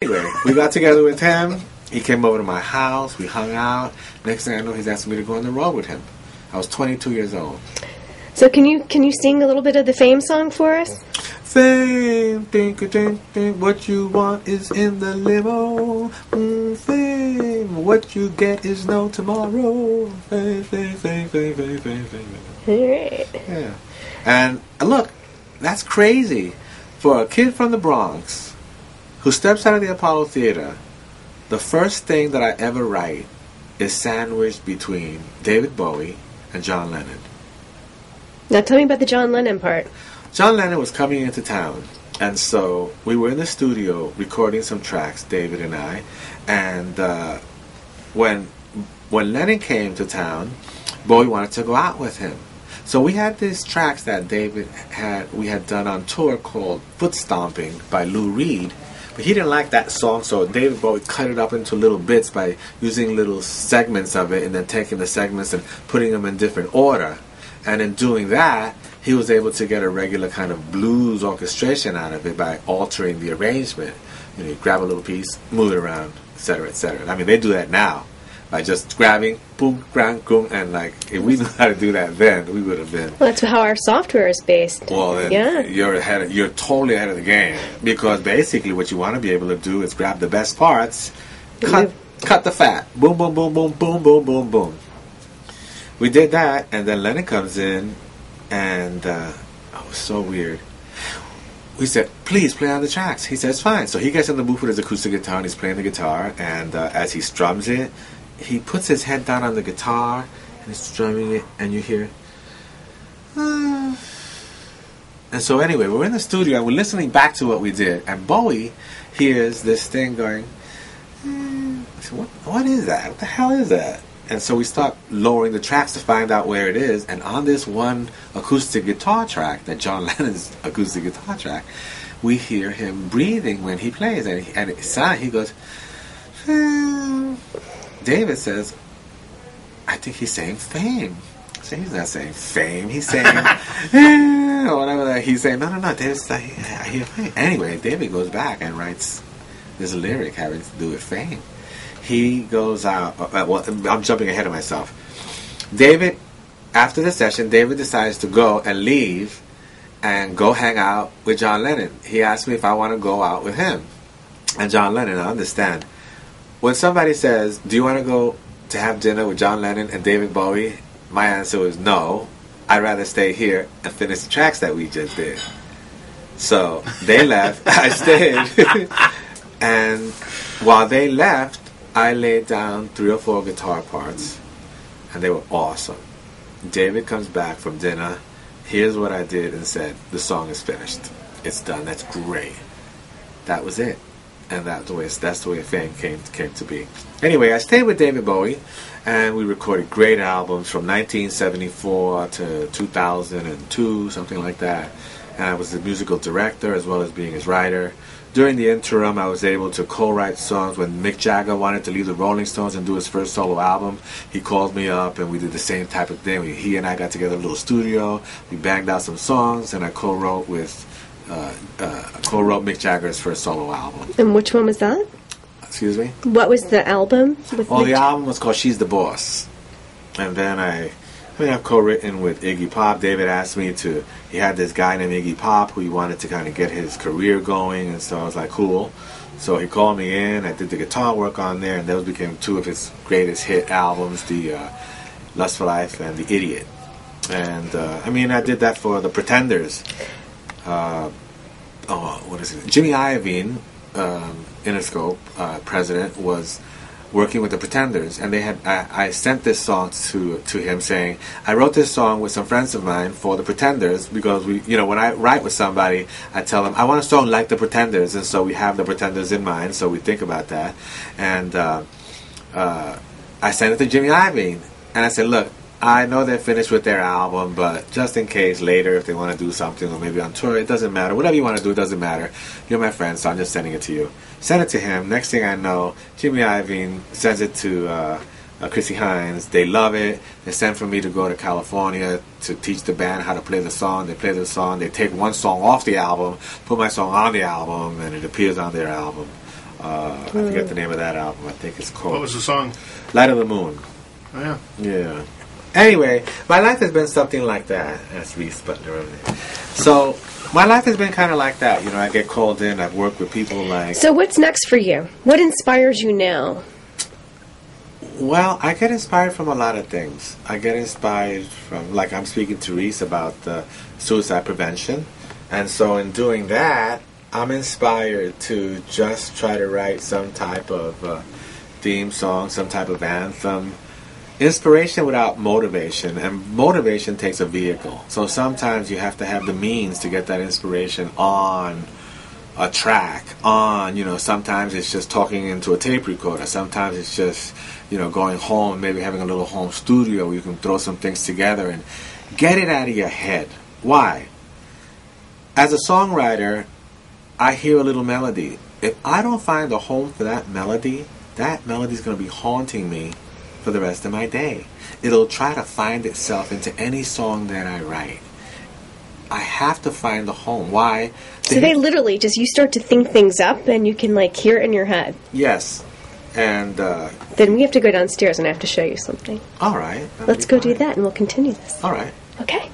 Anyway, we got together with him. He came over to my house. We hung out. Next thing I know, he's asking me to go on the road with him. I was 22 years old. So can you sing a little bit of the Fame song for us? Fame, think, what you want is in the limo. Fame, what you get is no tomorrow. Fame. All right. Yeah. And look, that's crazy. For a kid from the Bronx who steps out of the Apollo Theater, the first thing that I ever write is sandwiched between David Bowie and John Lennon. Now tell me about the John Lennon part. John Lennon was coming into town, and so we were in the studio recording some tracks, David and I, and when Lennon came to town, Bowie wanted to go out with him. So we had these tracks that we had done on tour called Foot Stomping by Lou Reed, but he didn't like that song, so David Bowie cut it up into little bits by using little segments of it and then taking the segments and putting them in different order. And in doing that, he was able to get a regular kind of blues orchestration out of it by altering the arrangement. You know, you grab a little piece, move it around, etc., etc. I mean, they do that now by just grabbing, boom, grang, boom, and like if we knew how to do that then, we would have been. Well, that's how our software is based. Well, then yeah. You're totally ahead of the game, because basically what you want to be able to do is grab the best parts, cut the fat, boom, boom, boom, boom, boom, boom, boom, boom. We did that, and then Lennon comes in, and it was so weird. We said, please play on the tracks. He says, fine. So he gets in the booth with his acoustic guitar, and he's playing the guitar, and as he strums it, he puts his head down on the guitar, and he's strumming it, and you hear... And so anyway, we're in the studio, and we're listening back to what we did, and Bowie hears this thing going... I said, what is that? What the hell is that? And so we start lowering the tracks to find out where it is. And on this one acoustic guitar track, that John Lennon's acoustic guitar track, we hear him breathing when he plays. And he goes, David says, I think he's saying fame. So he's not saying fame. He's saying, or whatever. He's saying, no. David's like, I hear fame. Anyway, David goes back and writes this lyric having to do with fame. He goes out, well, I'm jumping ahead of myself. David, after the session, David decides to go and leave and go hang out with John Lennon. He asked me if I want to go out with him. And John Lennon, I understand. When somebody says, do you want to go to have dinner with John Lennon and David Bowie? My answer was no. I'd rather stay here and finish the tracks that we just did. So they left. I stayed. And while they left, I laid down 3 or 4 guitar parts, and they were awesome. David comes back from dinner, here's what I did, and said, the song is finished. It's done. That's great. That was it. And that's the way Fame came to be. Anyway, I stayed with David Bowie, and we recorded great albums from 1974 to 2002, something like that. And I was the musical director as well as being his writer. During the interim, I was able to co-write songs. When Mick Jagger wanted to leave the Rolling Stones and do his first solo album, he called me up and we did the same type of thing. He and I got together in a little studio. We banged out some songs, and I co-wrote Mick Jagger's first solo album. And which one was that? Excuse me? What was the album? The album was called She's the Boss. And then I've co-written with Iggy Pop. David asked me to, he had this guy named Iggy Pop who he wanted to kind of get his career going, and so I was like, cool. So he called me in, I did the guitar work on there, and those became 2 of his greatest hit albums, the Lust for Life and The Idiot. And, I did that for the Pretenders. Jimmy Iovine, Interscope, president, was working with the Pretenders, and I sent this song to him saying, I wrote this song with some friends of mine for the Pretenders, because when I write with somebody, I tell them I want a song like the Pretenders, and so we have the Pretenders in mind, so we think about that. And I sent it to Jimmy Iovine, and I said, look, I know they're finished with their album, but just in case later if they want to do something, or maybe on tour, it doesn't matter. Whatever you want to do, it doesn't matter. You're my friend, so I'm just sending it to you. Send it to him. Next thing I know, Jimmy Iovine sends it to Chrissy Hines. They love it. They send for me to go to California to teach the band how to play the song. They play the song. They take one song off the album, put my song on the album, and it appears on their album. I forget the name of that album. I think it's called... What was the song? Light of the Moon. Oh, yeah. Yeah. Anyway, my life has been something like that. That's Reese Butler. So, my life has been kind of like that. You know, I get called in. I've worked with people like... So what's next for you? What inspires you now? Well, I get inspired from a lot of things. I get inspired from, like I'm speaking to Reese about suicide prevention. And so in doing that, I'm inspired to just try to write some type of theme song, some type of anthem. Inspiration without motivation, and motivation takes a vehicle. So sometimes you have to have the means to get that inspiration on a track, sometimes it's just talking into a tape recorder. Sometimes it's just, going home, maybe having a little home studio where you can throw some things together and get it out of your head. Why? As a songwriter, I hear a little melody. If I don't find a home for that melody's going to be haunting me for the rest of my day. It'll try to find itself into any song that I write. I have to find the home. Why? So they literally just, you start to think things up and you can hear it in your head. Yes. And then we have to go downstairs and I have to show you something. All right. Let's go do that and we'll continue this. All right. Okay.